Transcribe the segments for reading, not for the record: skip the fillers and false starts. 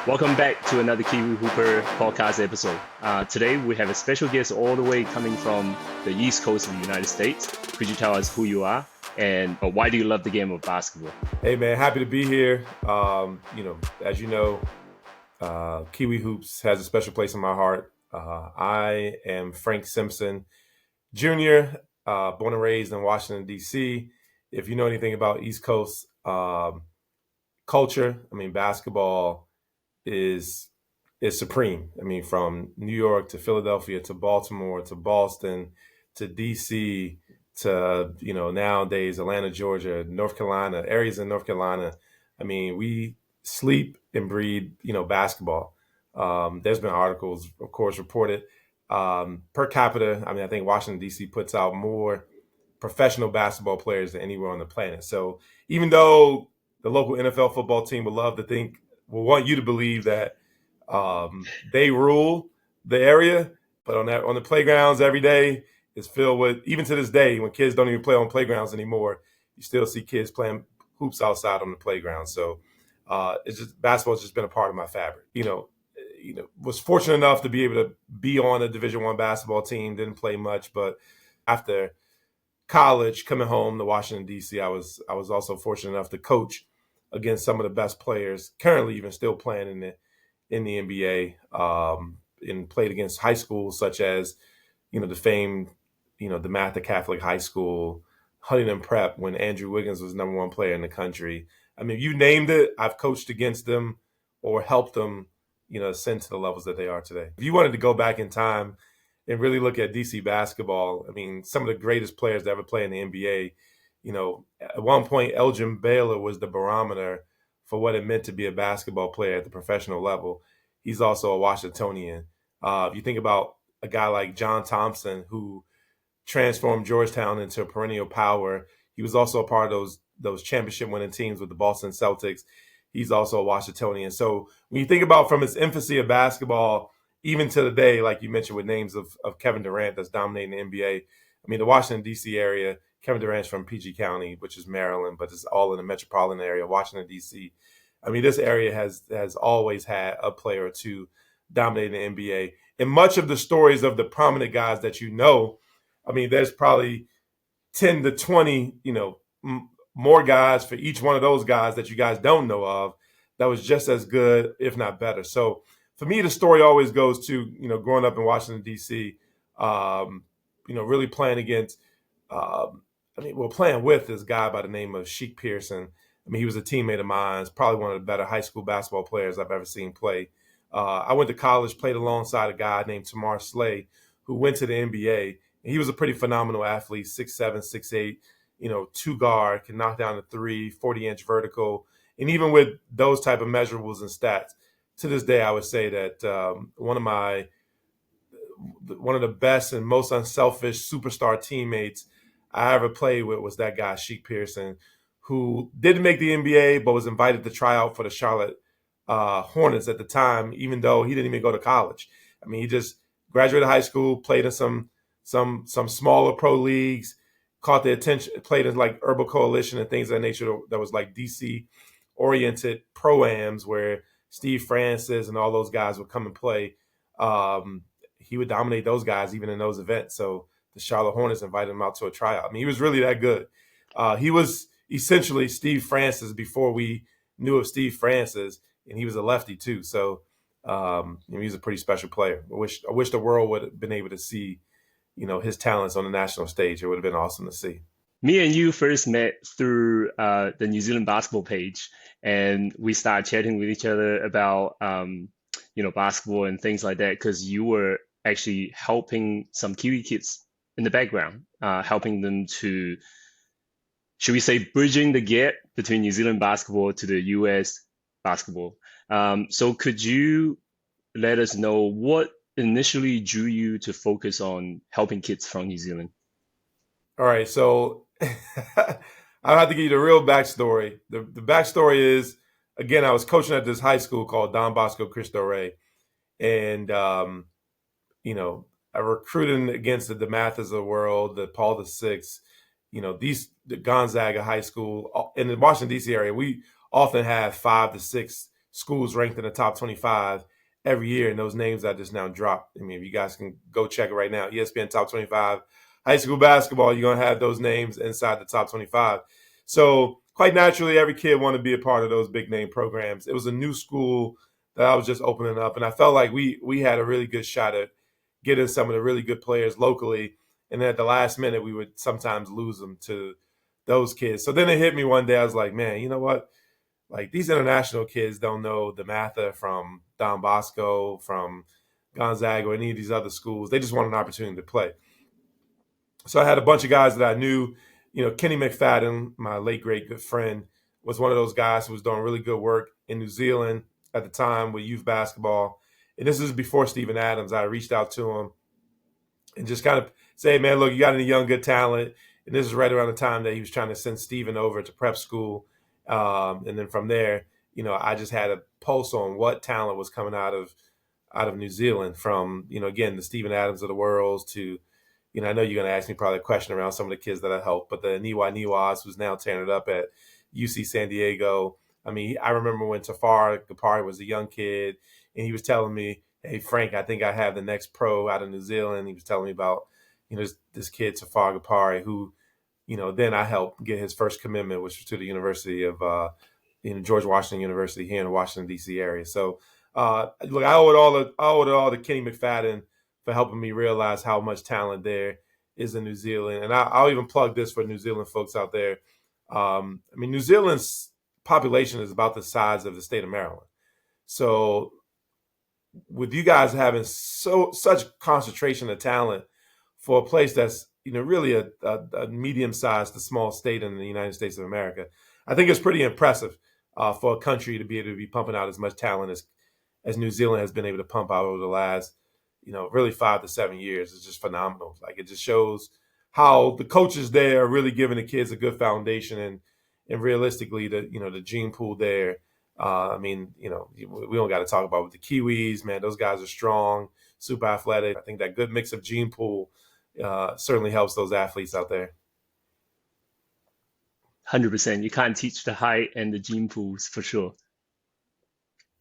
Welcome back to another Kiwi Hooper podcast episode. Today we have a special guest all the way coming from the East Coast of the United States. Could you tell us who you are and why do you love the game of basketball? Hey man, happy to be here. As you know, Kiwi Hoops has a special place in my heart. I am Frank Simpson Jr., born and raised in Washington, D.C. If you know anything about East Coast culture, basketball is supreme. From New York to Philadelphia to Baltimore to Boston to D.C. to, nowadays Atlanta, Georgia, North Carolina, areas in North Carolina. We sleep and breathe, basketball. There's been articles, of course, reported per capita. I think Washington, D.C. puts out more professional basketball players than anywhere on the planet. So even though the local NFL football team would want you to believe that they rule the area, but on the playgrounds every day is filled with, even to this day, when kids don't even play on playgrounds anymore, you still see kids playing hoops outside on the playground. So basketball's just been a part of my fabric. Was fortunate enough to be able to be on a Division I basketball team. Didn't play much, but after college, coming home to Washington, D.C., I was also fortunate enough to coach against some of the best players currently even still playing in the NBA, and played against high schools such as, the famed, DeMatha Catholic High School, Huntington Prep, when Andrew Wiggins was number one player in the country. You named it, I've coached against them or helped them, ascend to the levels that they are today. If you wanted to go back in time and really look at DC basketball, some of the greatest players to ever play in the NBA, at one point, Elgin Baylor was the barometer for what it meant to be a basketball player at the professional level. He's also a Washingtonian. If you think about a guy like John Thompson, who transformed Georgetown into a perennial power, he was also a part of those championship-winning teams with the Boston Celtics. He's also a Washingtonian. So when you think about from its infancy of basketball, even to the day, like you mentioned with names of Kevin Durant that's dominating the NBA, the Washington, D.C. area, Kevin Durant's from PG County, which is Maryland, but it's all in the metropolitan area, Washington, D.C. This area has always had a player or two dominating the NBA. And much of the stories of the prominent guys that there's probably 10 to 20, more guys for each one of those guys that you guys don't know of that was just as good, if not better. So for me, the story always goes to, growing up in Washington, D.C., really playing against playing with this guy by the name of Sheik Pearson. He was a teammate of mine. He's probably one of the better high school basketball players I've ever seen play. I went to college, played alongside a guy named Tamar Slay, who went to the NBA. And he was a pretty phenomenal athlete, 6'7", 6'8", two guard, can knock down a three, 40-inch vertical. And even with those type of measurables and stats, to this day, I would say that one of the best and most unselfish superstar teammates I ever played with was that guy, Sheik Pearson, who didn't make the NBA but was invited to try out for the Charlotte Hornets at the time, even though he didn't even go to college. He just graduated high school, played in some smaller pro leagues, caught the attention, played in like Herbal Coalition and things of that nature that was like DC-oriented pro-ams where Steve Francis and all those guys would come and play. He would dominate those guys even in those events. So the Charlotte Hornets invited him out to a tryout. He was really that good. He was essentially Steve Francis before we knew of Steve Francis, and he was a lefty too. So he's a pretty special player. I wish the world would have been able to see, his talents on the national stage. It would have been awesome to see. Me and you first met through the New Zealand basketball page, and we started chatting with each other about basketball and things like that because you were actually helping some Kiwi kids in the background, helping them to, should we say, bridging the gap between New Zealand basketball to the US basketball. So could you let us know what initially drew you to focus on helping kids from New Zealand? All right, so I'll have to give you the real backstory. The backstory is, again, I was coaching at this high school called Don Bosco Cristo Rey, and I recruited against the DeMathas of the world, the Paul VI, the Gonzaga High School in the Washington D.C. area. We often have 5 to 6 schools ranked in the top 25 every year, and those names I just now dropped. I mean, if you guys can go check it right now, ESPN top 25 high school basketball, you're gonna have those names inside the top 25. So quite naturally, every kid wanted to be a part of those big name programs. It was a new school that I was just opening up, and I felt like we had a really good shot at getting some of the really good players locally. And then at the last minute, we would sometimes lose them to those kids. So then it hit me one day. I was like, man, you know what? Like these international kids don't know the Matha from Don Bosco, from Gonzaga, or any of these other schools. They just want an opportunity to play. So I had a bunch of guys that I knew. You know, Kenny McFadden, my late great good friend, was one of those guys who was doing really good work in New Zealand at the time with youth basketball. And this is before Steven Adams. I reached out to him and just kind of say, hey, man, look, you got any young, good talent. And this is right around the time that he was trying to send Steven over to prep school. And then from there, you know, I just had a pulse on what talent was coming out of New Zealand from, you know, again, the Steven Adams of the world to, you know, I know you're going to ask me probably a question around some of the kids that I helped, but the Niwas, who's now tearing it up at UC San Diego. I mean, I remember when Tafar Gapari was a young kid and he was telling me, hey, Frank, I think I have the next pro out of New Zealand. He was telling me about, you know, this kid, Tafar Gapari, who, you know, then I helped get his first commitment, which was to the University of, you know, George Washington University here in the Washington, D.C. area. So, look, I owe it all to Kenny McFadden for helping me realize how much talent there is in New Zealand. And I'll even plug this for New Zealand folks out there. I mean, New Zealand's population is about the size of the state of Maryland. So with you guys having such concentration of talent for a place that's, you know, really a medium-sized to small state in the United States of America, I think it's pretty impressive for a country to be able to be pumping out as much talent as New Zealand has been able to pump out over the last, you know, really 5 to 7 years. It's just phenomenal. Like it just shows how the coaches there are really giving the kids a good foundation and realistically the gene pool there. I mean, you know, we don't got to talk about with the Kiwis, man. Those guys are strong, super athletic. I think that good mix of gene pool certainly helps those athletes out there. 100%. You can't teach the height and the gene pools for sure.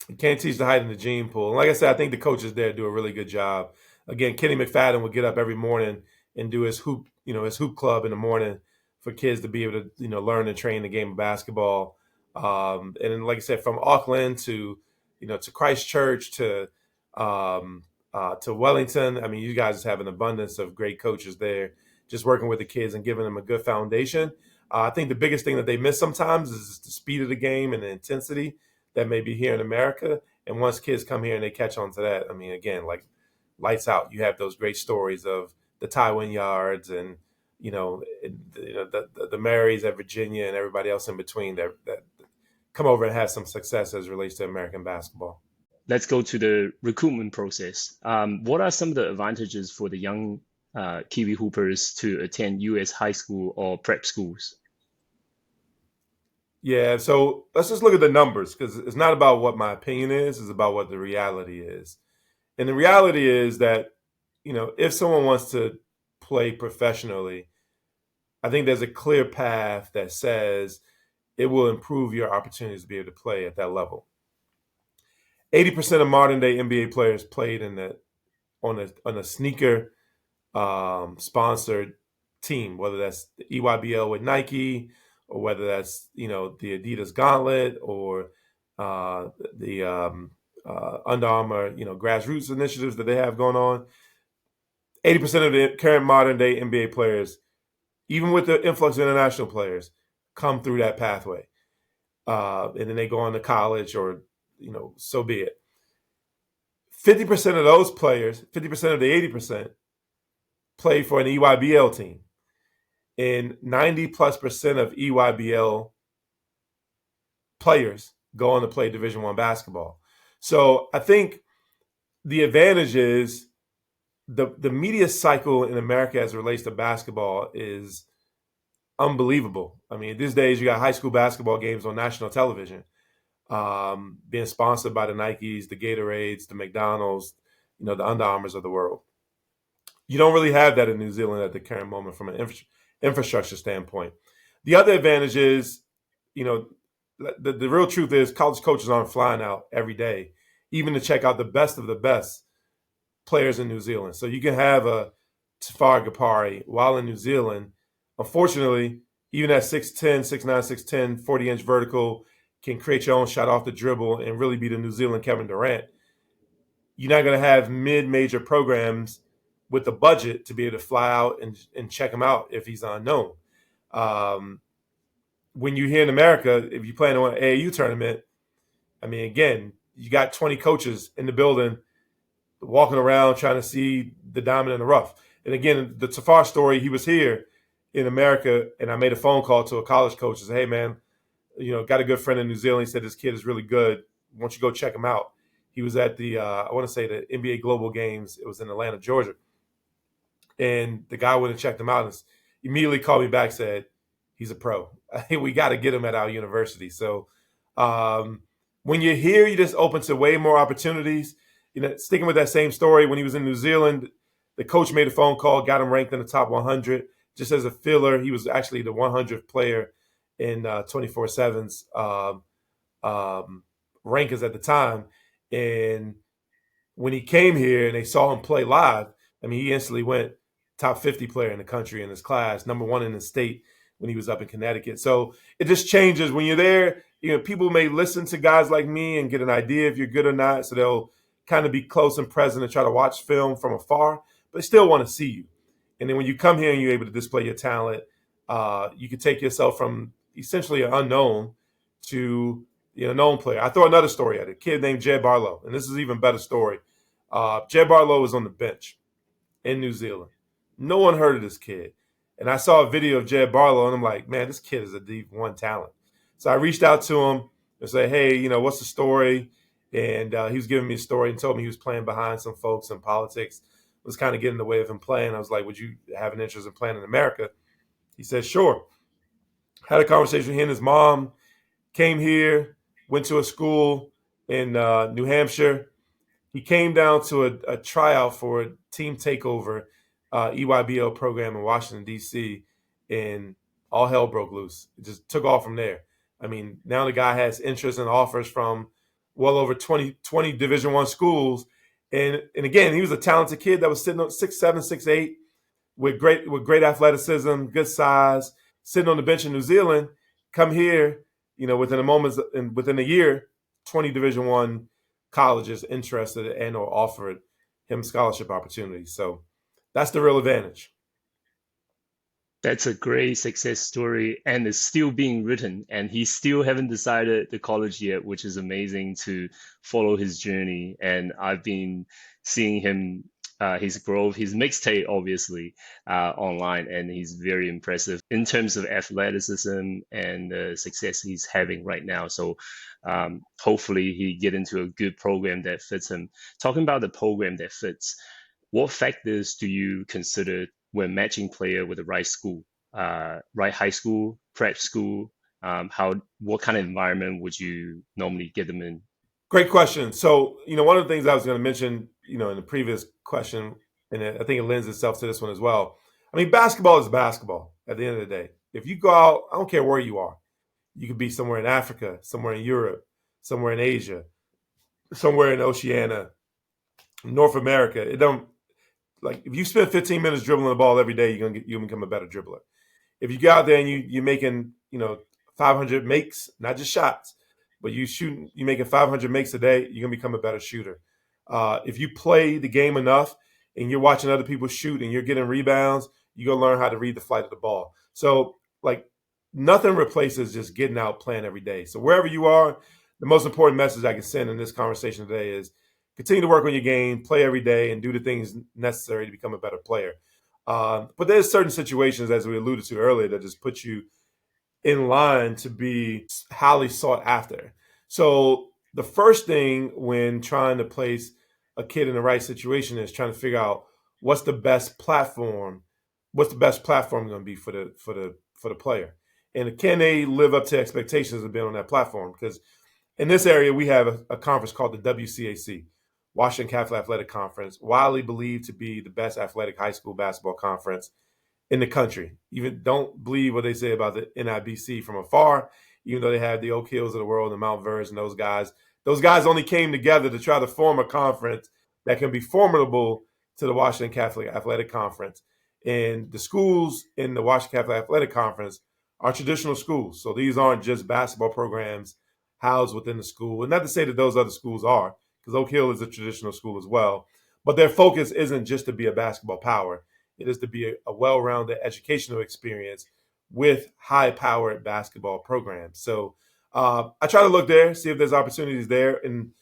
You can't teach the height in the gene pool. And like I said, I think the coaches there do a really good job. Again, Kenny McFadden would get up every morning and do his hoop club in the morning for kids to be able to, you know, learn and train the game of basketball. And then, like I said, from Auckland to, you know, to Christchurch to Wellington. I mean, you guys have an abundance of great coaches there, just working with the kids and giving them a good foundation. I think the biggest thing that they miss sometimes is the speed of the game and the intensity that may be here in America. And once kids come here and they catch on to that, I mean, again, like lights out. You have those great stories of the Ty Yards and, you know, the Marys at Virginia and everybody else in between that come over and have some success as it relates to American basketball. Let's go to the recruitment process. What are some of the advantages for the young Kiwi hoopers to attend U.S. high school or prep schools? Yeah, so let's just look at the numbers because it's not about what my opinion is, it's about what the reality is. And the reality is that, you know, if someone wants to play professionally, I think there's a clear path that says it will improve your opportunities to be able to play at that level. 80% of modern day NBA players played on a sneaker sponsored team, whether that's the EYBL with Nike or whether that's, you know, the Adidas Gauntlet or the Under Armour, you know, grassroots initiatives that they have going on. 80% of the current modern day NBA players, even with the influx of international players, come through that pathway. And then they go on to college or, you know, so be it. 50% of those players, 50% of the 80%, play for an EYBL team. And 90+% of EYBL players go on to play Division I basketball. So I think the advantage is the media cycle in America as it relates to basketball is unbelievable. I mean, these days you got high school basketball games on national television, being sponsored by the Nikes, the Gatorades, the McDonald's, you know, the Under Armours of the world. You don't really have that in New Zealand at the current moment from an infrastructure standpoint. The other advantage is, you know, the real truth is college coaches aren't flying out every day, even to check out the best of the best players in New Zealand. So you can have a Tafari Gapari while in New Zealand. Unfortunately, even at 6'10", 6'9", 6'10", 40-inch vertical, can create your own shot off the dribble and really be the New Zealand Kevin Durant. You're not going to have mid-major programs with the budget to be able to fly out and check him out if he's unknown. When you're here in America, if you're playing on an AAU tournament, I mean, again, you got 20 coaches in the building walking around trying to see the diamond in the rough. And again, the Tafar story, he was here in America, and I made a phone call to a college coach and said, hey, man, got a good friend in New Zealand. He said, this kid is really good. Why don't you go check him out? He was at the, I want to say the NBA Global Games. It was in Atlanta, Georgia. And the guy went and checked him out and immediately called me back, said, he's a pro. We got to get him at our university. So when you're here, you're just open to way more opportunities. Sticking with that same story, when he was in New Zealand, the coach made a phone call, got him ranked in the top 100. Just as a filler, he was actually the 100th player in 24/7's rankings at the time. And when he came here and they saw him play live, I mean, he instantly went top 50 player in the country in his class, number one in the state when he was up in Connecticut. So it just changes when you're there. People may listen to guys like me and get an idea if you're good or not. So they'll kind of be close and present and try to watch film from afar, but they still want to see you. And then when you come here and you're able to display your talent, you can take yourself from essentially an unknown to a known player. I throw another story at it. A kid named Jed Barlow, and this is an even better story. Jed Barlow was on the bench in New Zealand. No one heard of this kid. And I saw a video of Jed Barlow, and I'm like, man, this kid is a D1 talent. So I reached out to him and said, hey, what's the story? And he was giving me a story and told me he was playing behind some folks in politics. Was kind of getting in the way of him playing. I was like, would you have an interest in playing in America? He said, sure. Had a conversation with him and his mom, came here, went to a school in New Hampshire. He came down to a tryout for a team takeover EYBL program in Washington, D.C., and all hell broke loose. It just took off from there. I mean, now the guy has interest and offers from well over 20 Division I schools. And again, he was a talented kid that was sitting on 6'7", 6'8", with great athleticism, good size, sitting on the bench in New Zealand. Come here, within a year, 20 Division I colleges interested and or offered him scholarship opportunities. So that's the real advantage. That's a great success story, and it's still being written, and he still haven't decided the college yet, which is amazing to follow his journey. And I've been seeing him, his growth, his mixtape, obviously, online, and he's very impressive in terms of athleticism and the success he's having right now. So hopefully he get into a good program that fits him. Talking about the program that fits, what factors do you consider when matching player with the right school, right high school, prep school? What kind of environment would you normally get them in? Great question. So, one of the things I was going to mention, in the previous question, and I think it lends itself to this one as well. I mean, basketball is basketball at the end of the day. If you go out, I don't care where you are. You could be somewhere in Africa, somewhere in Europe, somewhere in Asia, somewhere in Oceania, North America. It don't, like, if you spend 15 minutes dribbling the ball every day, you'll become a better dribbler. If you go out there and you're making 500 makes, not just shots, but you're making 500 makes a day, you're gonna become a better shooter. If you play the game enough and you're watching other people shoot and you're getting rebounds, you're gonna learn how to read the flight of the ball. So, like, nothing replaces just getting out playing every day. So wherever you are, the most important message I can send in this conversation today is continue to work on your game, play every day, and do the things necessary to become a better player. But there's certain situations, as we alluded to earlier, that just put you in line to be highly sought after. So the first thing when trying to place a kid in the right situation is trying to figure out what's the best platform going to be for the player, and can they live up to expectations of being on that platform? Because in this area we have a conference called the WCAC, Washington Catholic Athletic Conference, widely believed to be the best athletic high school basketball conference in the country. Even don't believe what they say about the NIBC from afar. even though they had the Oak Hills of the world and Mount Verge and those guys. Those guys only came together to try to form a conference that can be formidable to the Washington Catholic Athletic Conference. And the schools in the Washington Catholic Athletic Conference are traditional schools. So these aren't just basketball programs housed within the school. And not to say that those other schools are, because Oak Hill is a traditional school as well. But their focus isn't just to be a basketball power. It is to be a well-rounded educational experience with high-powered basketball programs. So I try to look there, see if there's opportunities there in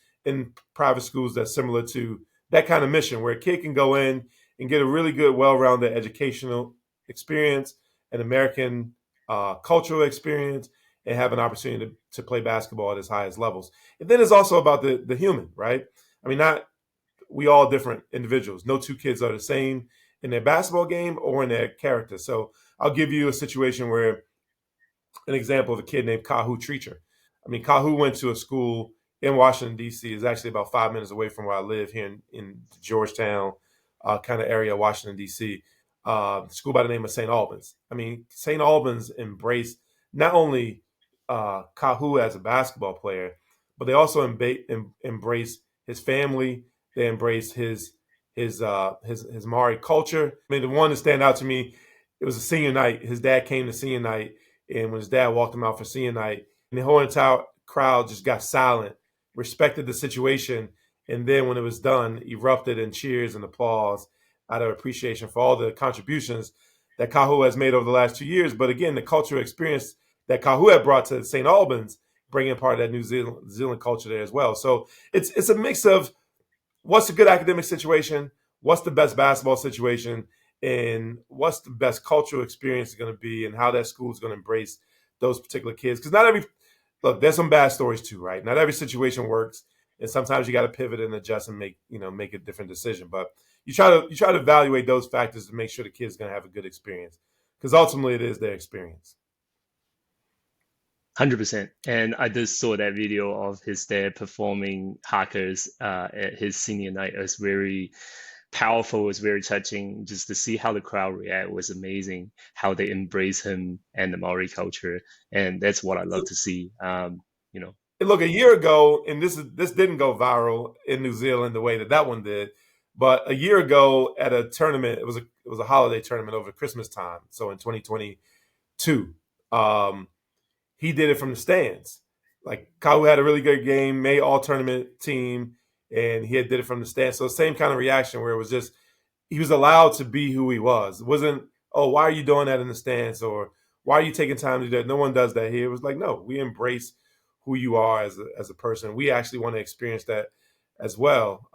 private schools that's similar to that kind of mission, where a kid can go in and get a really good, well-rounded educational experience, an American cultural experience, and have an opportunity to play basketball at its highest levels. And then it's also about the human, right? I mean, not we all different individuals. No two kids are the same in their basketball game or in their character. So I'll give you a situation where an example of a kid named Kahu Treacher. I mean, Kahu went to a school in Washington, D.C. It's actually about 5 minutes away from where I live here in Georgetown kind of area, Washington, D.C. School by the name of St. Albans. I mean, St. Albans embraced not only Kahu as a basketball player, but they also embrace his family. They embrace his Maori culture. I mean, the one that stand out to me, it was a senior night. His dad came to senior night, and when his dad walked him out for senior night, and the whole entire crowd just got silent, respected the situation, and then when it was done, erupted in cheers and applause out of appreciation for all the contributions that Kahu has made over the last 2 years. But again, the cultural experience that Kahu had brought to St. Albans, bringing part of that New Zealand culture there as well. So it's a mix of what's a good academic situation, what's the best basketball situation, and what's the best cultural experience going to be, and how that school is going to embrace those particular kids. Because there's some bad stories too, right? Not every situation works, and sometimes you got to pivot and adjust and make a different decision. But you try to evaluate those factors to make sure the kid's going to have a good experience, because ultimately it is their experience. 100%. And I just saw that video of his dad performing Hackers at his senior night. It was very powerful, it was very touching. Just to see how the crowd react was amazing, how they embrace him and the Maori culture. And that's what I love to see. Look, a year ago, and this didn't go viral in New Zealand the way that one did, but a year ago at a tournament, it was a holiday tournament over Christmas time. So in 2022, he did it from the stands. Like, Kahu had a really good game, made all tournament team, and he did it from the stands. So same kind of reaction, where it was just he was allowed to be who he was. It wasn't, oh, why are you doing that in the stands, or why are you taking time to do that? No one does that here. It was like, no, we embrace who you are as a person. We actually want to experience that as well.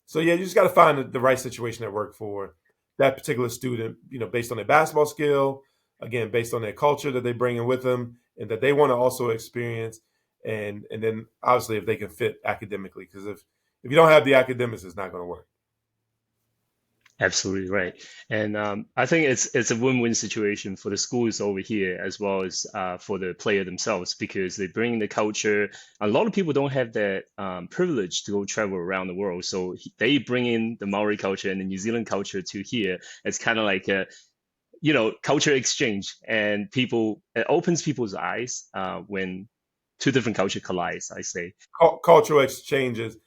So yeah, you just got to find the right situation that worked for that particular student, based on their basketball skill, again, based on their culture that they bring in with them and that they want to also experience. And then obviously if they can fit academically, because if you don't have the academics, it's not going to work. Absolutely right. And I think it's a win-win situation for the schools over here as well as for the player themselves, because they bring the culture. A lot of people don't have that privilege to go travel around the world. So they bring in the Maori culture and the New Zealand culture to here. It's kind of like a, culture exchange, and it opens people's eyes when two different culture collides, I say. Cultural exchanges.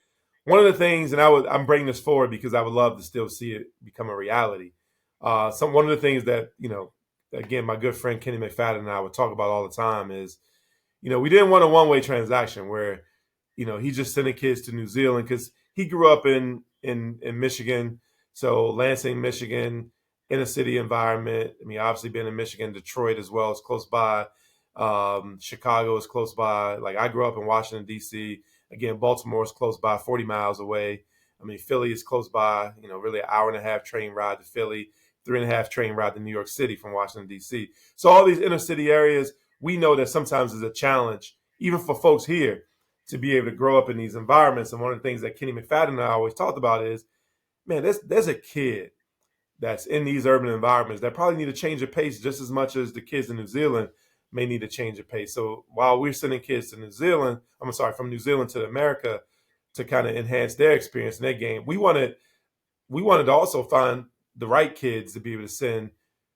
One of the things, and I'm bringing this forward because I would love to still see it become a reality. One of the things that, again, my good friend Kenny McFadden and I would talk about all the time is, we didn't want a one-way transaction where, he's just sending kids to New Zealand, because he grew up in Michigan. So Lansing, Michigan, inner city environment. I mean, obviously being in Michigan, Detroit as well is close by. Chicago is close by. Like, I grew up in Washington, D.C. Again, Baltimore is close by, 40 miles away. I mean, Philly is close by, really an hour and a half train ride to Philly, 3.5 train ride to New York City from Washington, D.C. So all these inner city areas, we know that sometimes is a challenge, even for folks here, to be able to grow up in these environments. And one of the things that Kenny McFadden and I always talked about is, man, there's a kid that's in these urban environments that probably need to change their pace just as much as the kids in New Zealand may need to change their pace. So while we're sending kids to from New Zealand to America to kind of enhance their experience in their game, we wanted to also find the right kids to be able to send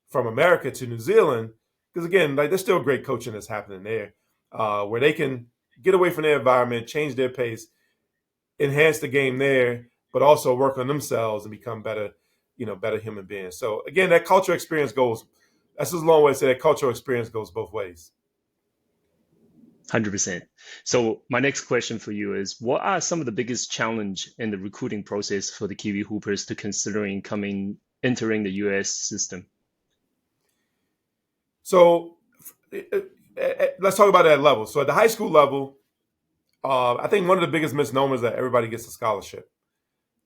from America to New Zealand, because again, like, there's still great coaching that's happening there. where they can get away from their environment, change their pace, enhance the game there, but also work on themselves and become better, better human beings. So again, that cultural experience goes. That's just a long way to say that cultural experience goes both ways. 100%. So my next question for you is, what are some of the biggest challenge in the recruiting process for the Kiwi Hoopers to considering entering the US system? So let's talk about that level. So at the high school level, I think one of the biggest misnomers is that everybody gets a scholarship.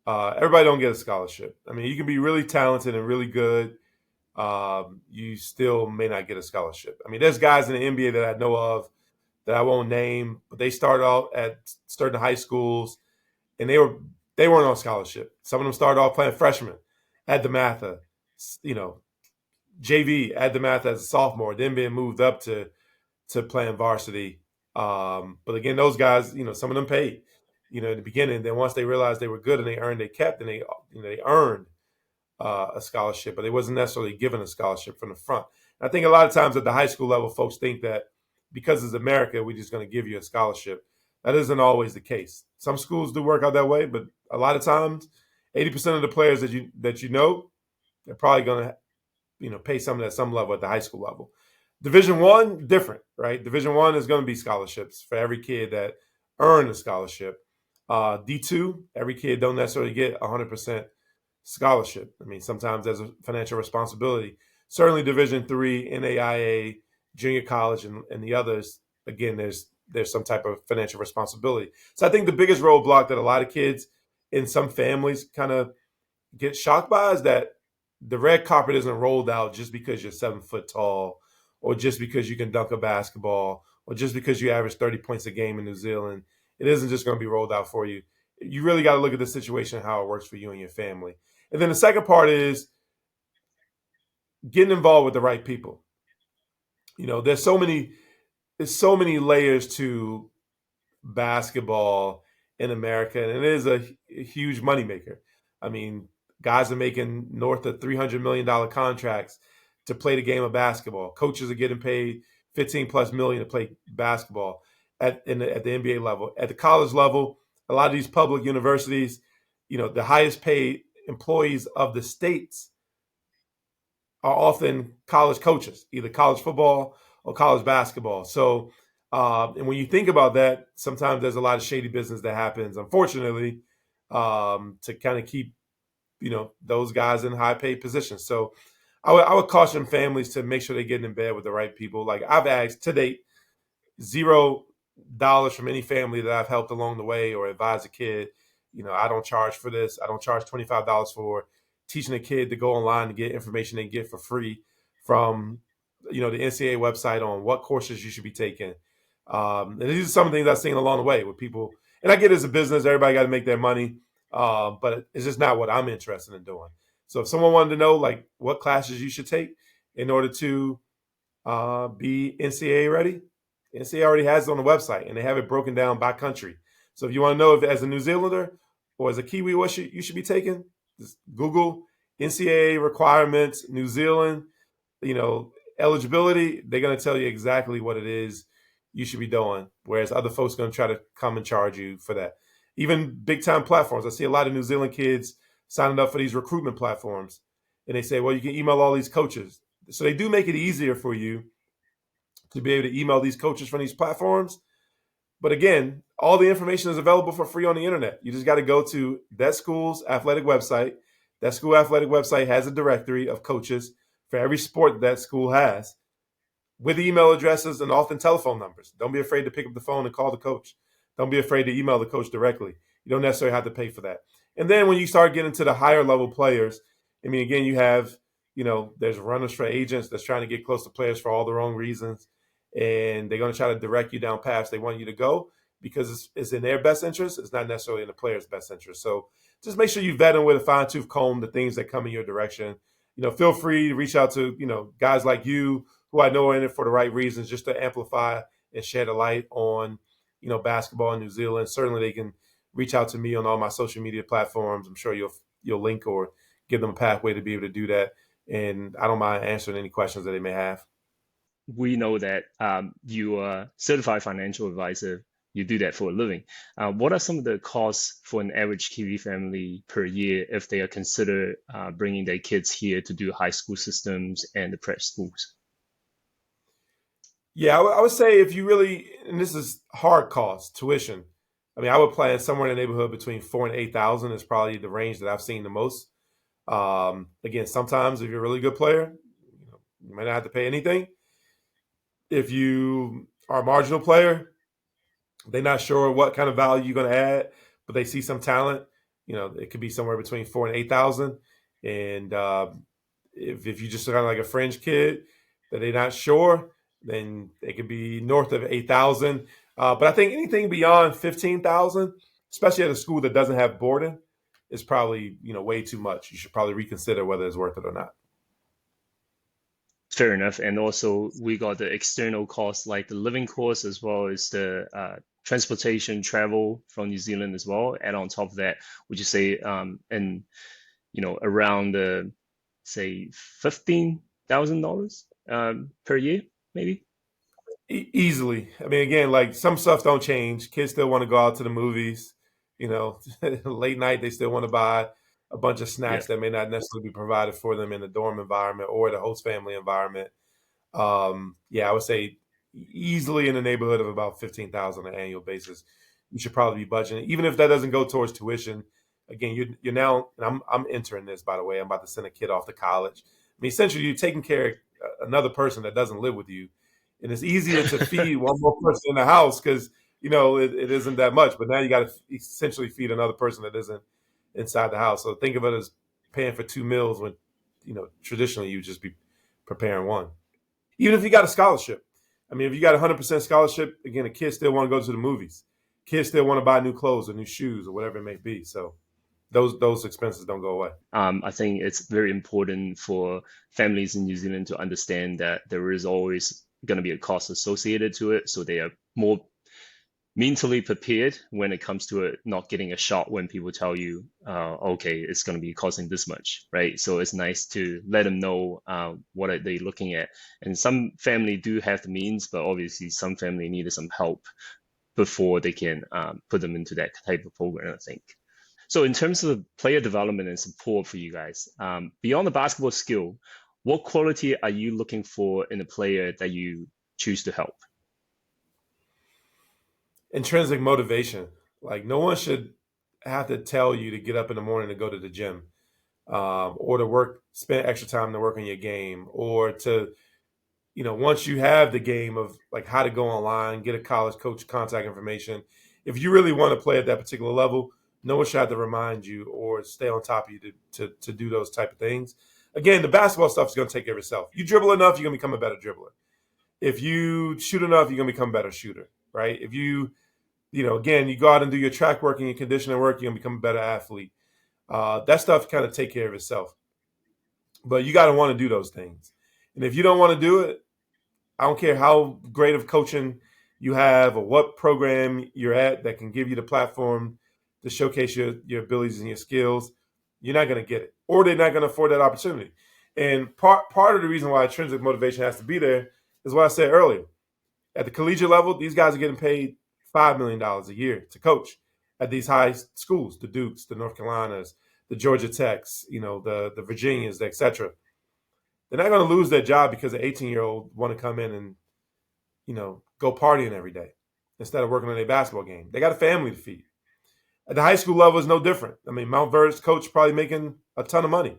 Everybody don't get a scholarship. I mean, you can be really talented and really good. You still may not get a scholarship. I mean, there's guys in the NBA that I know of that I won't name, but they started out at certain high schools, and they weren't on scholarship. Some of them started off playing freshmen at DeMatha, you know, JV at DeMatha as a sophomore, then being moved up to playing varsity. But again, those guys, some of them paid, in the beginning. Then once they realized they were good and they earned, they kept, and they earned a scholarship, but they wasn't necessarily given a scholarship from the front. And I think a lot of times at the high school level, folks think that because it's America, we're just going to give you a scholarship. That isn't always the case. Some schools do work out that way, but a lot of times, 80% of the players that they're probably going to pay something at some level at the high school level. Division One, different, right? Division One is going to be scholarships for every kid that earned a scholarship. D2, every kid don't necessarily get 100% scholarship. I mean, sometimes there's a financial responsibility. Certainly, Division Three, NAIA, junior college, and the others. Again, there's some type of financial responsibility. So I think the biggest roadblock that a lot of kids in some families kind of get shocked by is that the red carpet isn't rolled out just because you're 7 foot tall, or just because you can dunk a basketball, or just because you average 30 points a game in New Zealand. It isn't just going to be rolled out for you. You really got to look at the situation and how it works for you and your family. And then the second part is getting involved with the right people. There's so many layers to basketball in America, and it is a huge moneymaker. I mean, guys are making north of $300 million contracts to play the game of basketball. Coaches are getting paid 15 plus million to play basketball at the NBA level. At the college level, a lot of these public universities, the highest paid employees of the states are often college coaches, either college football or college basketball. So, and when you think about that, sometimes there's a lot of shady business that happens, unfortunately, to kind of keep, those guys in high paid positions. So I would caution families to make sure they're getting in bed with the right people. Like I've asked to date, $0 from any family that I've helped along the way or advised a kid. I don't charge for this. I don't charge $25 for teaching a kid to go online and get information they get for free from, the NCAA website on what courses you should be taking. And these are some of the things I've seen along the way with people. And I get it as a business, everybody got to make their money, but it's just not what I'm interested in doing. So if someone wanted to know like what classes you should take in order to be NCAA ready, NCAA already has it on the website, and they have it broken down by country. So if you want to know if as a New Zealander or as a Kiwi what you should be taking, just Google NCAA requirements, New Zealand, eligibility. They're going to tell you exactly what it is you should be doing, whereas other folks are going to try to come and charge you for that. Even big time platforms. I see a lot of New Zealand kids signing up for these recruitment platforms, and they say, well, you can email all these coaches. So they do make it easier for you to be able to email these coaches from these platforms. But again, all the information is available for free on the internet. You just got to go to that school's athletic website. That school athletic website has a directory of coaches for every sport that school has, with email addresses and often telephone numbers. Don't be afraid to pick up the phone and call the coach. Don't be afraid to email the coach directly. You don't necessarily have to pay for that. And then when you start getting to the higher level players, I mean, again, you have, there's runners for agents that's trying to get close to players for all the wrong reasons. And they're going to try to direct you down paths they want you to go because it's in their best interest. It's not necessarily in the player's best interest. So just make sure you vet them with a fine tooth comb, the things that come in your direction. Feel free to reach out to, guys like you who I know are in it for the right reasons, just to amplify and shed a light on, basketball in New Zealand. Certainly they can reach out to me on all my social media platforms. I'm sure you'll link or give them a pathway to be able to do that. And I don't mind answering any questions that they may have. we know that you are a certified financial advisor. You do that for a living. What are some of the costs for an average Kiwi family per year if they are consider bringing their kids here to do high school systems and the prep schools? Yeah, I would say if you really, and this is hard cost, tuition. I mean, I would plan somewhere in the neighborhood between 4 and 8 thousand is probably the range that I've seen the most. Again, sometimes if you're a really good player, you might not have to pay anything. If you are a marginal player, they're not sure what kind of value you're going to add, but they see some talent. It could be somewhere between 4 and 8 thousand. And if you just kind of like a fringe kid that they're not sure, then it could be north of 8,000. But I think anything beyond 15,000, especially at a school that doesn't have boarding, is probably way too much. You should probably reconsider whether it's worth it or not. Fair enough. And also, we got the external costs like the living costs as well as the transportation, travel from New Zealand as well. And on top of that, would you say, and around the say $15,000 per year, maybe? Easily. I mean, again, like some stuff don't change. Kids still want to go out to the movies. Late night they still want to buy a bunch of Yeah. snacks that may not necessarily be provided for them in the dorm environment or the host family environment. Yeah, I would say easily in the neighborhood of about 15,000 on an annual basis. You should probably be budgeting, even if that doesn't go towards tuition. Again, you're now, and I'm entering this by the way. I'm about to send a kid off to college. I mean, essentially, you're taking care of another person that doesn't live with you, and it's easier to feed one more person in the house because it isn't that much. But now you got to essentially feed another person that isn't inside the house. So think of it as paying for two meals when traditionally you just be preparing one. Even if you got a scholarship, I mean, if you got 100% scholarship, again, the kids still want to go to the movies. Kids still want to buy new clothes or new shoes or whatever it may be. So those expenses don't go away. I think it's very important for families in New Zealand to understand that there is always going to be a cost associated to it, so they are more mentally prepared when it comes to it not getting a shock when people tell you, okay, it's going to be costing this much, right? So it's nice to let them know what are they looking at. And some family do have the means, but obviously some family needed some help before they can put them into that type of program, I think. So in terms of player development and support for you guys, beyond the basketball skill, what quality are you looking for in a player that you choose to help? Intrinsic motivation. Like no one should have to tell you to get up in the morning to go to the gym, or to work, spend extra time to work on your game, or to once you have the game of like how to go online, get a college coach contact information. If you really want to play at that particular level, no one should have to remind you or stay on top of you to do those type of things. Again, the basketball stuff is going to take care of itself. You dribble enough, you're going to become a better dribbler. If you shoot enough, you're going to become a better shooter, right? If again, you go out and do your track work and your conditioning work, you're going to become a better athlete. That stuff kind of take care of itself. But you got to want to do those things. And if you don't want to do it, I don't care how great of coaching you have or what program you're at that can give you the platform to showcase your abilities and your skills, you're not going to get it. Or they're not going to afford that opportunity. And part of the reason why intrinsic motivation has to be there is what I said earlier. At the collegiate level, these guys are getting paid $5 million a year to coach at these high schools, the Dukes, the North Carolinas, the Georgia Techs, the Virginias, etc. They're not going to lose their job because an 18-year-old want to come in and go partying every day instead of working on their basketball game. They got a family to feed. At the high school level, it's no different. I mean, Mount Verde's coach probably making a ton of money.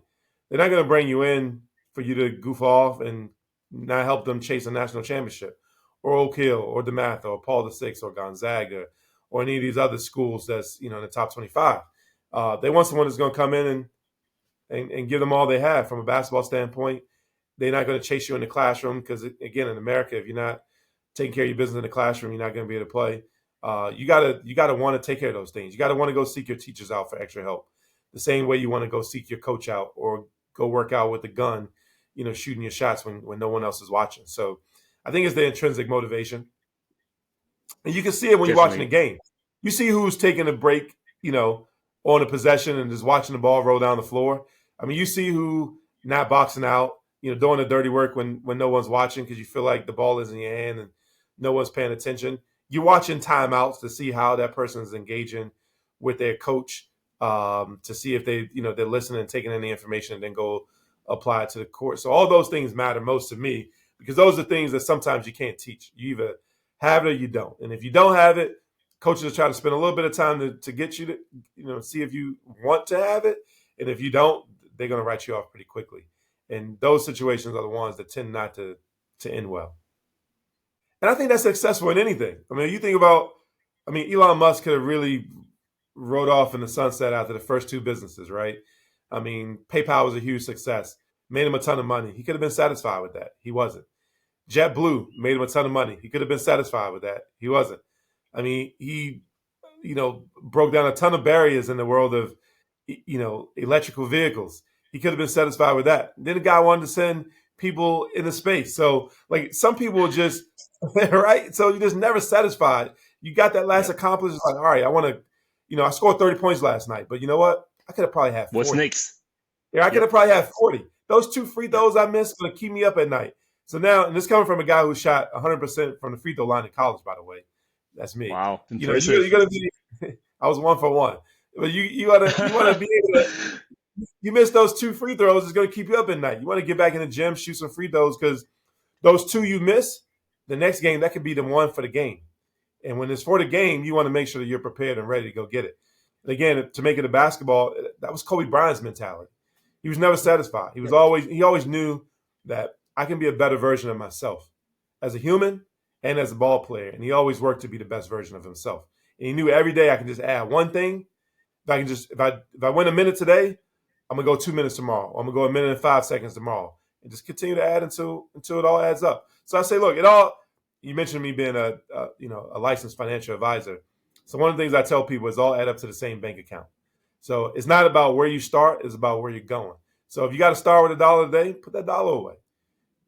They're not going to bring you in for you to goof off and not help them chase a national championship, or Oak Hill, or DeMatha, or Paul VI, or Gonzaga, or any of these other schools that's in the top 25. They want someone that's going to come in and give them all they have from a basketball standpoint. They're not going to chase you in the classroom because, again, in America, if you're not taking care of your business in the classroom, you're not going to be able to play. You gotta want to take care of those things. You gotta want to go seek your teachers out for extra help, the same way you want to go seek your coach out or go work out with a gun, shooting your shots when no one else is watching. So I think it's the intrinsic motivation, and you can see it when you're watching the Definitely. game. You see who's taking a break, on a possession and just watching the ball roll down the floor. I mean, you see who not boxing out, doing the dirty work when no one's watching because you feel like the ball is in your hand and no one's paying attention. You're watching timeouts to see how that person is engaging with their coach, to see if they're listening and taking any information and then go apply it to the court. So all those things matter most to me because those are things that sometimes you can't teach. You either have it or you don't. And if you don't have it, coaches will try to spend a little bit of time to get you to, see if you want to have it. And if you don't, they're going to write you off pretty quickly. And those situations are the ones that tend not to end well. And I think that's successful in anything. I mean, you think about, Elon Musk could have really rode off in the sunset after the first two businesses, right? I mean, PayPal was a huge success, made him a ton of money. He could have been satisfied with that. He wasn't. JetBlue made him a ton of money. He could have been satisfied with that. He wasn't. I mean, he, broke down a ton of barriers in the world of, electrical vehicles. He could have been satisfied with that. Then the guy wanted to send people into space. So, like, some people just, right? So you're just never satisfied. You got that last Yep. accomplishment. Like, all right, I want to, I scored 30 points last night, but you know what? I could have probably had 40. What's next? Yeah, I could Yep. have probably had 40. Those two free Yep. throws I missed going to keep me up at night. So now, and this coming from a guy who shot 100% from the free throw line in college, by the way. That's me. Wow. You're Impressive. going to be, I was 1 for 1. But you want to be able to, you miss those two free throws, it's going to keep you up at night. You want to get back in the gym, shoot some free throws because those two you miss, the next game, that could be the one for the game. And when it's for the game, you want to make sure that you're prepared and ready to go get it. And again, to make it a basketball, that was Kobe Bryant's mentality. He was never satisfied. He always knew that I can be a better version of myself as a human and as a ball player. And he always worked to be the best version of himself. And he knew every day I can just add one thing. If I win a minute today, I'm gonna go 2 minutes tomorrow. I'm gonna go a minute and 5 seconds tomorrow, and just continue to add until it all adds up. So I say, look, it all. You mentioned me being a licensed financial advisor. So one of the things I tell people is all add up to the same bank account. So it's not about where you start; it's about where you're going. So if you got to start with $1 today, put that dollar away,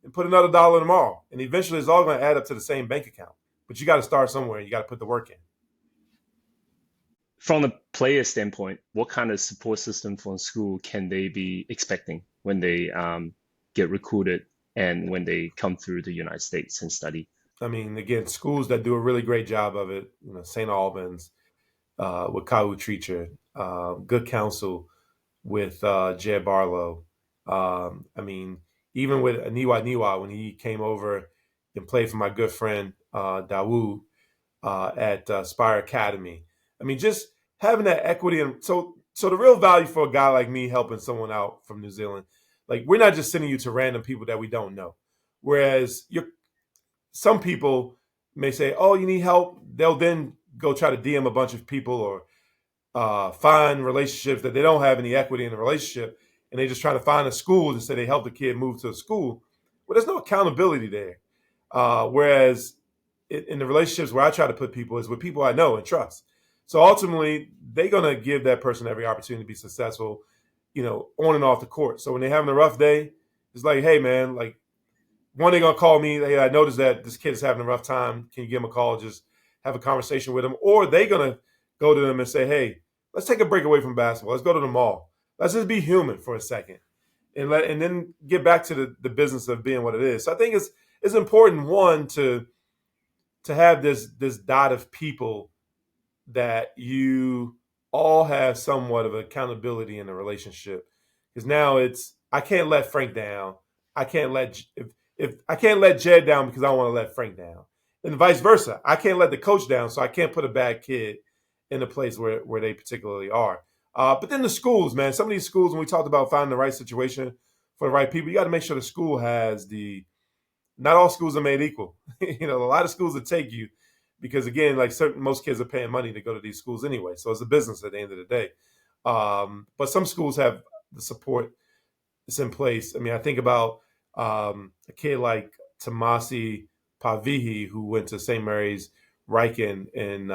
and put another dollar tomorrow, and eventually it's all going to add up to the same bank account. But you got to start somewhere. You got to put the work in. From the player standpoint, what kind of support system from school can they be expecting when they get recruited and when they come through the United States and study? I mean, again, schools that do a really great job of it, St. Albans, with Kyle Treacher, good counsel with Jed Barlow. I mean, even with Niwa when he came over and played for my good friend Dawood at Spire Academy. I mean, just having that equity. And so the real value for a guy like me helping someone out from New Zealand, like, we're not just sending you to random people that we don't know. Whereas some people may say, oh, you need help. They'll then go try to DM a bunch of people or find relationships that they don't have any equity in the relationship. And they just try to find a school to say they help the kid move to a school. Well, there's no accountability there. Whereas in the relationships where I try to put people is with people I know and trust. So ultimately, they're going to give that person every opportunity to be successful, on and off the court. So when they're having a rough day, it's like, hey, man, like, one, they're going to call me. Hey, I noticed that this kid is having a rough time. Can you give him a call? Just have a conversation with him. Or they're going to go to them and say, hey, let's take a break away from basketball. Let's go to the mall. Let's just be human for a second and then get back to the business of being what it is. So I think it's important, one, to have this dot of people that you all have somewhat of accountability in the relationship. Because now I can't let Frank down. I can't let if I can't let Jed down because I want to let Frank down, and vice versa. I can't let the coach down, so I can't put a bad kid in the place where they particularly are. But then the schools, man, some of these schools, when we talked about finding the right situation for the right people, you got to make sure the school has not all schools are made equal. A lot of schools will take you because, again, like most kids are paying money to go to these schools anyway. So it's a business at the end of the day. But some schools have the support that's in place. I mean, I think about a kid like Tomasi Pavihi, who went to St. Mary's Riken and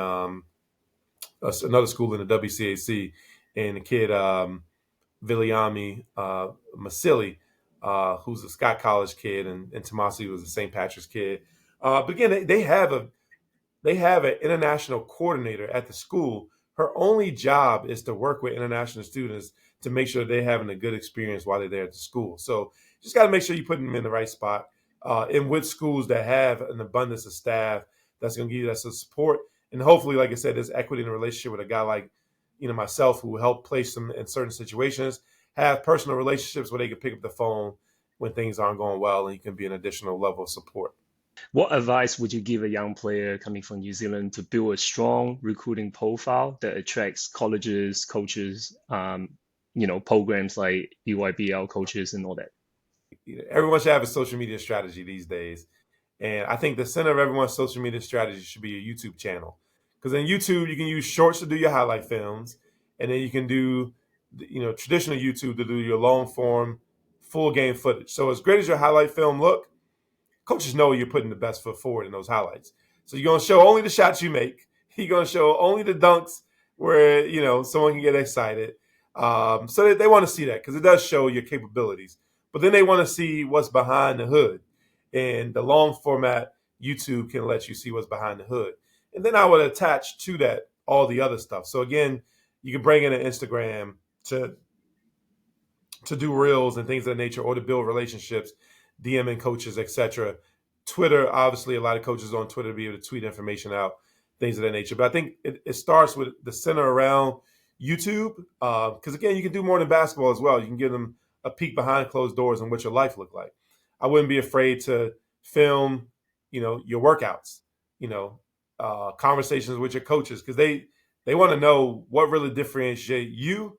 another school in the WCAC, and the kid Viliami Masili, who's a Scott College kid, and Tomasi was a St. Patrick's kid. But again, they have an international coordinator at the school. Her only job is to work with international students to make sure they're having a good experience while they're there at the school. So Just got to make sure you put them in the right spot. And with schools that have an abundance of staff that's going to give you that support. And hopefully, like I said, there's equity in a relationship with a guy like, myself, who help place them in certain situations, have personal relationships where they can pick up the phone when things aren't going well, and you can be an additional level of support. What advice would you give a young player coming from New Zealand to build a strong recruiting profile that attracts colleges, coaches, programs like EYBL coaches and all that? Everyone should have a social media strategy these days. And I think the center of everyone's social media strategy should be a YouTube channel. Because in YouTube, you can use shorts to do your highlight films. And then you can do, traditional YouTube to do your long form, full game footage. So as great as your highlight film look, coaches know you're putting the best foot forward in those highlights. So you're going to show only the shots you make. You're going to show only the dunks where, someone can get excited. So they want to see that because it does show your capabilities. But then they want to see what's behind the hood. And the long format YouTube can let you see what's behind the hood. And then I would attach to that all the other stuff. So again, you can bring in an Instagram to do reels and things of that nature, or to build relationships, DMing coaches, etc. Twitter, obviously, a lot of coaches on Twitter to be able to tweet information out, things of that nature. But I think it starts with the center around YouTube, because again, you can do more than basketball as well. You can give them a peek behind closed doors and what your life looked like. I wouldn't be afraid to film, your workouts, conversations with your coaches, because they want to know what really differentiates you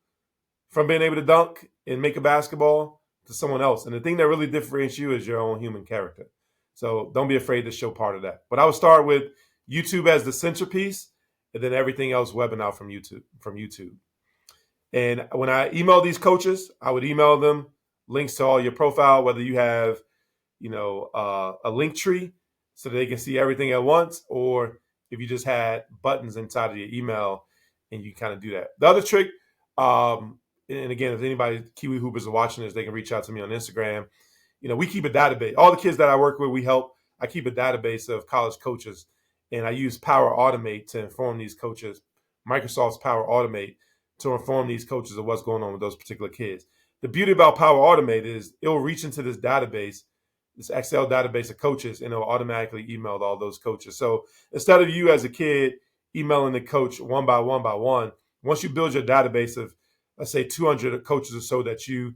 from being able to dunk and make a basketball to someone else. And the thing that really differentiates you is your own human character. So don't be afraid to show part of that. But I would start with YouTube as the centerpiece, and then everything else webbing out from YouTube. And when I email these coaches, I would email them links to all your profile, whether you have, a link tree so that they can see everything at once, or if you just had buttons inside of your email and you kind of do that. The other trick, and again, if anybody, Kiwi Hoopers, are watching this, they can reach out to me on Instagram. We keep a database. All the kids that I work with, we help. I keep a database of college coaches, and I use Power Automate to inform these coaches, Microsoft's Power Automate, to inform these coaches of what's going on with those particular kids. The beauty about Power Automate is it'll reach into this database, this Excel database of coaches, and it'll automatically email all those coaches. So instead of you as a kid emailing the coach one by one, once you build your database of, let's say, 200 coaches or so that you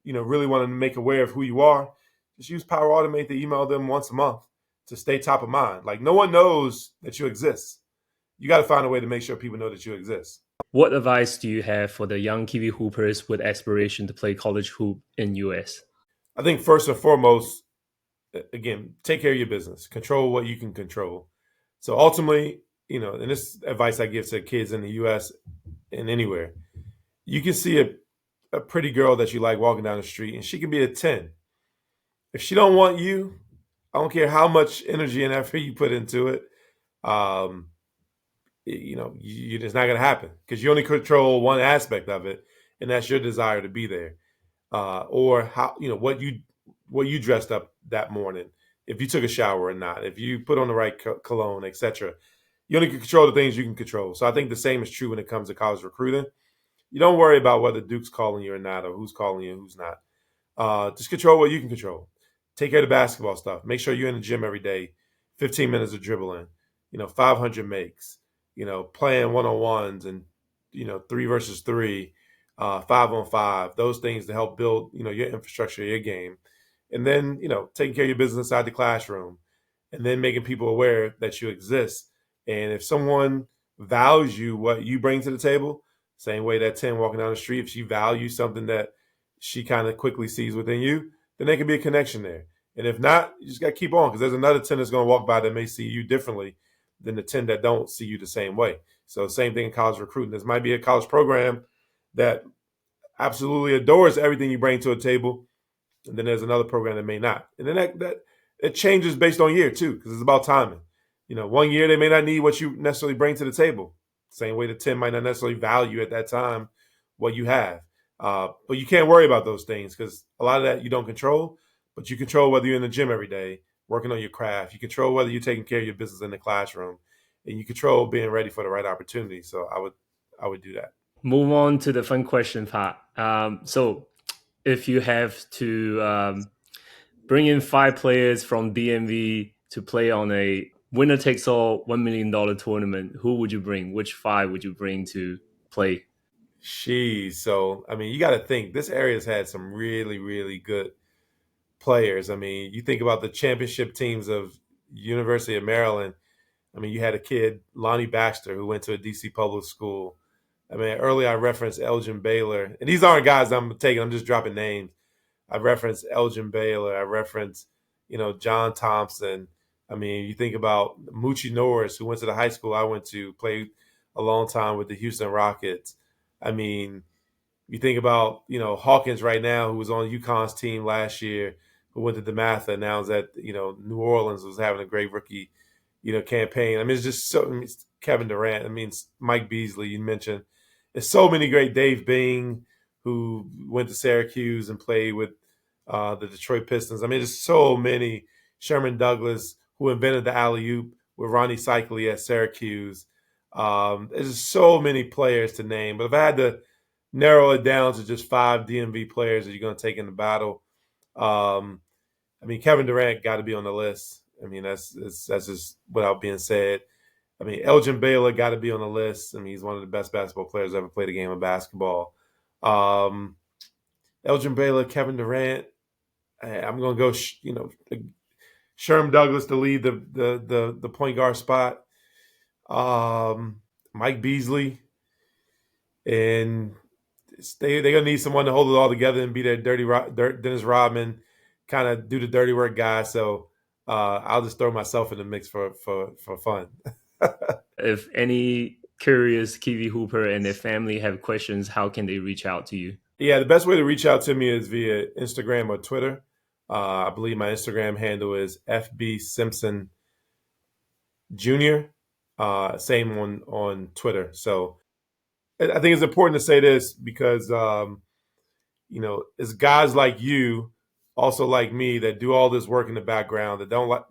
really want to make aware of who you are, just use Power Automate to email them once a month to stay top of mind. Like, no one knows that you exist. You got to find a way to make sure people know that you exist. What advice do you have for the young Kiwi hoopers with aspiration to play college hoop in US? I think first and foremost, again, take care of your business. Control what you can control. So ultimately, and this advice I give to kids in the US and anywhere, you can see a pretty girl that you like walking down the street, and she can be a 10. If she don't want you, I don't care how much energy and effort you put into it. You're just not going to happen, because you only control one aspect of it, and that's your desire to be there, or how what you dressed up that morning, if you took a shower or not, if you put on the right cologne, etc. You only can control the things you can control. So I think the same is true when it comes to college recruiting. You don't worry about whether Duke's calling you or not, or who's calling you and who's not. Just control what you can control. Take care of the basketball stuff. Make sure you're in the gym every day, 15 minutes of dribbling, 500 makes, playing one-on-ones and, 3 versus 3, 5-on-5, those things to help build, your infrastructure, your game. And then, taking care of your business inside the classroom, and then making people aware that you exist. And if someone values you, what you bring to the table, same way that 10 walking down the street, if she values something that she kind of quickly sees within you, then there can be a connection there. And if not, you just got to keep on, because there's another 10 that's going to walk by that may see you differently than the 10 that don't see you the same way. So same thing in college recruiting. This might be a college program that absolutely adores everything you bring to a table, and then there's another program that may not. And then that it changes based on year too, because it's about timing. 1 year they may not need what you necessarily bring to the table. Same way the 10 might not necessarily value at that time what you have. But you can't worry about those things, because a lot of that you don't control, but you control whether you're in the gym every day, working on your craft. You control whether you're taking care of your business in the classroom, and you control being ready for the right opportunity. So I would do that. Move on to the fun question part. So if you have to bring in 5 players from DMV to play on a winner takes all $1 million tournament, who would you bring? Which 5 would you bring to play? So I mean, you got to think this area's had some really, really good players. I mean, you think about the championship teams of University of Maryland. I mean, you had a kid, Lonnie Baxter, who went to a DC public school. I mean, earlier I referenced Elgin Baylor, and these aren't guys I'm taking. I'm just dropping names. I referenced Elgin Baylor. I referenced, John Thompson. I mean, you think about Moochie Norris, who went to the high school I went to, played a long time with the Houston Rockets. I mean, you think about, Hawkins right now, who was on UConn's team last year, who went to DeMatha, now is at, New Orleans, was having a great rookie, campaign. I mean, it's just so, Kevin Durant. I mean, Mike Beasley, you mentioned. There's so many great. Dave Bing, who went to Syracuse and played with the Detroit Pistons. I mean, there's so many. Sherman Douglas, who invented the alley-oop with Ronnie Cycli at Syracuse. There's just so many players to name. But if I had to narrow it down to just 5 DMV players that you're going to take in the battle, I mean, Kevin Durant got to be on the list. I mean, that's just without being said. I mean, Elgin Baylor got to be on the list. I mean, he's one of the best basketball players ever played a game of basketball. Elgin Baylor, Kevin Durant. I'm going to go, Sherm Douglas to lead the point guard spot. Mike Beasley. And they're going to need someone to hold it all together and be their Dennis Rodman, kind of do the dirty work guy. So I'll just throw myself in the mix for fun. If any curious Kiwi Hooper and their family have questions, how can they reach out to you? Yeah, the best way to reach out to me is via Instagram or Twitter. I believe my Instagram handle is FB Simpson Jr. Same on Twitter. So I think it's important to say this because, it's guys like you, also like me, that do all this work in the background, that don't like,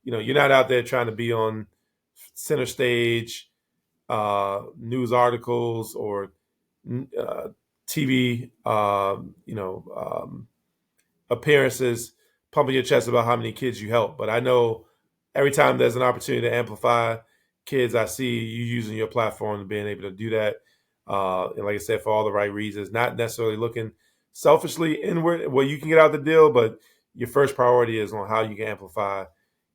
you're not out there trying to be on center stage, news articles or TV, appearances, pumping your chest about how many kids you help. But I know every time there's an opportunity to amplify kids, I see you using your platform and being able to do that. And like I said, for all the right reasons, not necessarily looking selfishly inward where you can get out the deal, but your first priority is on how you can amplify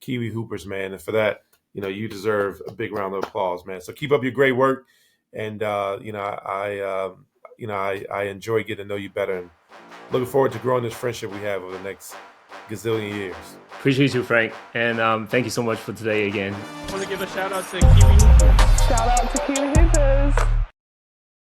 Kiwi Hoopers, man. And for that, you deserve a big round of applause, man. So keep up your great work. And, I enjoy getting to know you better and looking forward to growing this friendship we have over the next gazillion years. Appreciate you, Frank. And thank you so much for today again. I want to give a shout out to Kiwi Hoopers. Shout out to Kiwi Hoopers.